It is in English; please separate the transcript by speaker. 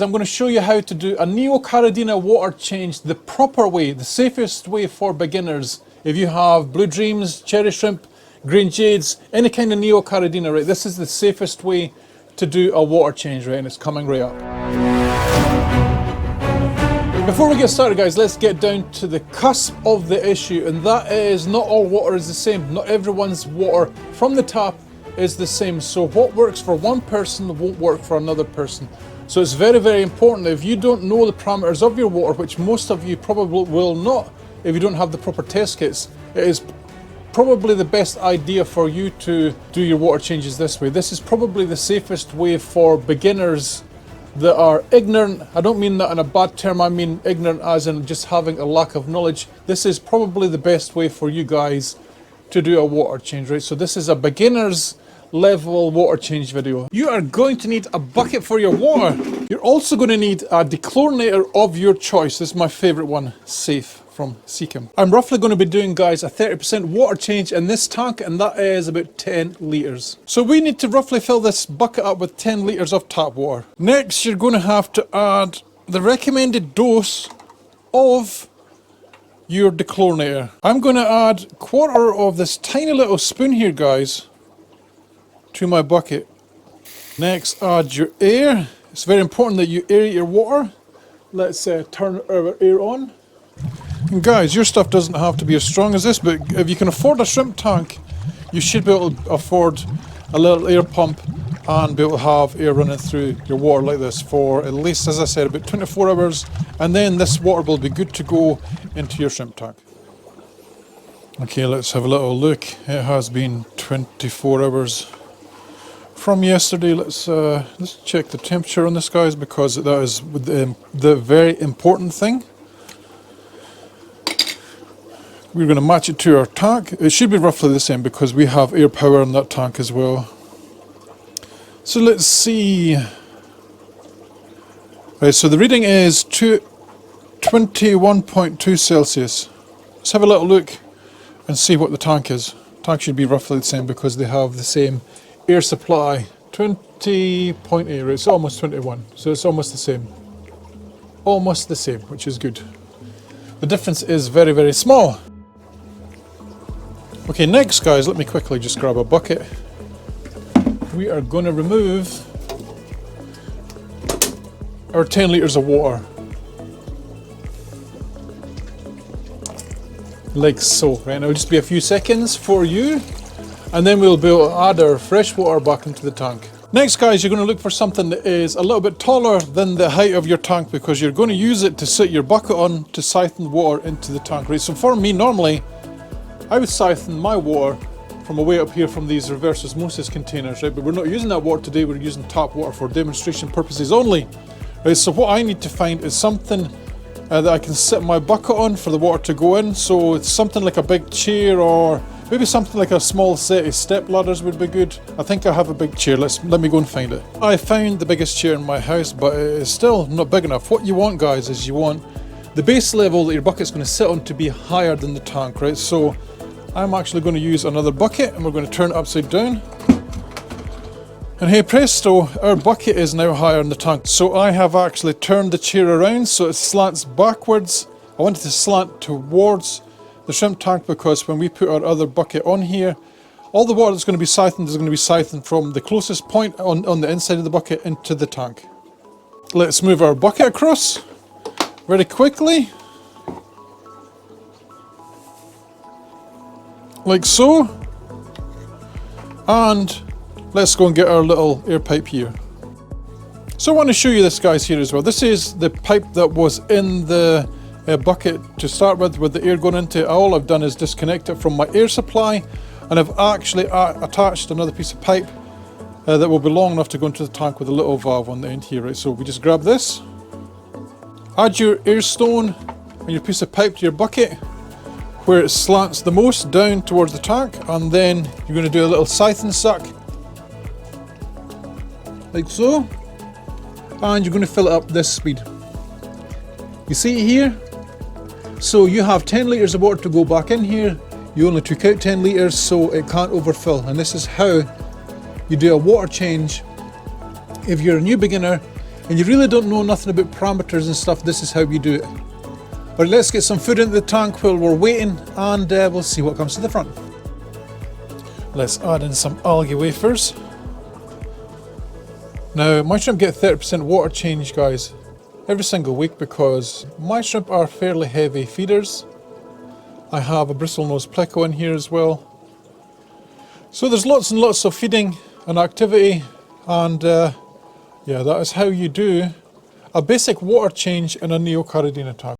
Speaker 1: I'm going to show you how to do a Neocaridina water change the proper way, the safest way for beginners. If you have blue dreams, cherry shrimp, green jades, any kind of Neocaridina, right, this is the safest way to do a water change, right, and it's coming right up. Before we get started, guys, let's get down to the cusp of the issue, and that is not all water is the same. Not everyone's water from the tap is the same. So what works for one person won't work for another person. So it's very, very important that if you don't know the parameters of your water, which most of you probably will not if you don't have the proper test kits, it is probably the best idea for you to do your water changes this way. This is probably the safest way for beginners that are ignorant. I don't mean that in a bad term, I mean ignorant as in just having a lack of knowledge. This is probably the best way for you guys to do a water change, right? So this is a beginner's level water change video. You are going to need a bucket for your water. You're also going to need a dechlorinator of your choice. This is my favorite one, Safe from Seachem. I'm roughly going to be doing, guys, a 30% water change in this tank, and that is about 10 litres. So we need to roughly fill this bucket up with 10 litres of tap water. Next, you're going to have to add the recommended dose of your dechlorinator. I'm going to add a quarter of this tiny little spoon here, guys, to my bucket. Next, add your air. It's very important that you aerate your water. Let's turn our air on. And guys, your stuff doesn't have to be as strong as this, but if you can afford a shrimp tank, you should be able to afford a little air pump and be able to have air running through your water like this for at least, as I said, about 24 hours, and then this water will be good to go into your shrimp tank. Okay, let's have a little look. It has been 24 hours from yesterday. Let's check the temperature on this, guys, because that is the very important thing. We're going to match it to our tank. It should be roughly the same because we have air power in that tank as well. So let's see. Right, so the reading is 21.2 Celsius. Let's have a little look and see what the tank is. The tank should be roughly the same because they have the same air supply. 20.8, right? It's almost 21, so it's almost the same. Almost the same, which is good. The difference is very, very small. Okay, next, guys, let me quickly just grab a bucket. We are going to remove our 10 litres of water. Like so, right? And it'll just be a few seconds for you, and then we'll be able to add our fresh water back into the tank. Next, guys, you're going to look for something that is a little bit taller than the height of your tank because you're going to use it to sit your bucket on to siphon water into the tank, right? So for me, normally, I would siphon my water from way up here from these reverse osmosis containers, right? But we're not using that water today, we're using tap water for demonstration purposes only, right? So what I need to find is something that I can sit my bucket on for the water to go in. So it's something like a big chair, or maybe something like a small set of step ladders would be good. I think I have a big chair. Let me go and find it. I found the biggest chair in my house, but it is still not big enough. What you want, guys, is you want the base level that your bucket's going to sit on to be higher than the tank, right? So I'm actually going to use another bucket, and we're going to turn it upside down. And hey presto, our bucket is now higher than the tank. So I have actually turned the chair around so it slants backwards. I want it to slant towards the shrimp tank because when we put our other bucket on here, all the water that's going to be siphoned is going to be siphoned from the closest point on the inside of the bucket into the tank. Let's move our bucket across very quickly. Like so. And let's go and get our little air pipe here. So I want to show you this, guys, here as well. This is the pipe that was in the bucket to start with the air going into it. All I've done is disconnect it from my air supply, and I've actually attached another piece of pipe that will be long enough to go into the tank with a little valve on the end here, right? So we just grab this, add your air stone and your piece of pipe to your bucket where it slants the most down towards the tank, and then you're going to do a little siphon suck like so, and you're going to fill it up this speed. You see it here? So you have 10 litres of water to go back in here. You only took out 10 litres, so it can't overfill. And this is how you do a water change if you're a new beginner and you really don't know nothing about parameters and stuff, this is how you do it. But let's get some food into the tank while we're waiting, and we'll see what comes to the front. Let's add in some algae wafers. Now, my shrimp get 30% water change, guys, every single week, because my shrimp are fairly heavy feeders. I have a bristlenose pleco in here as well. So there's lots and lots of feeding and activity, and yeah, that is how you do a basic water change in a Neocaridina tank.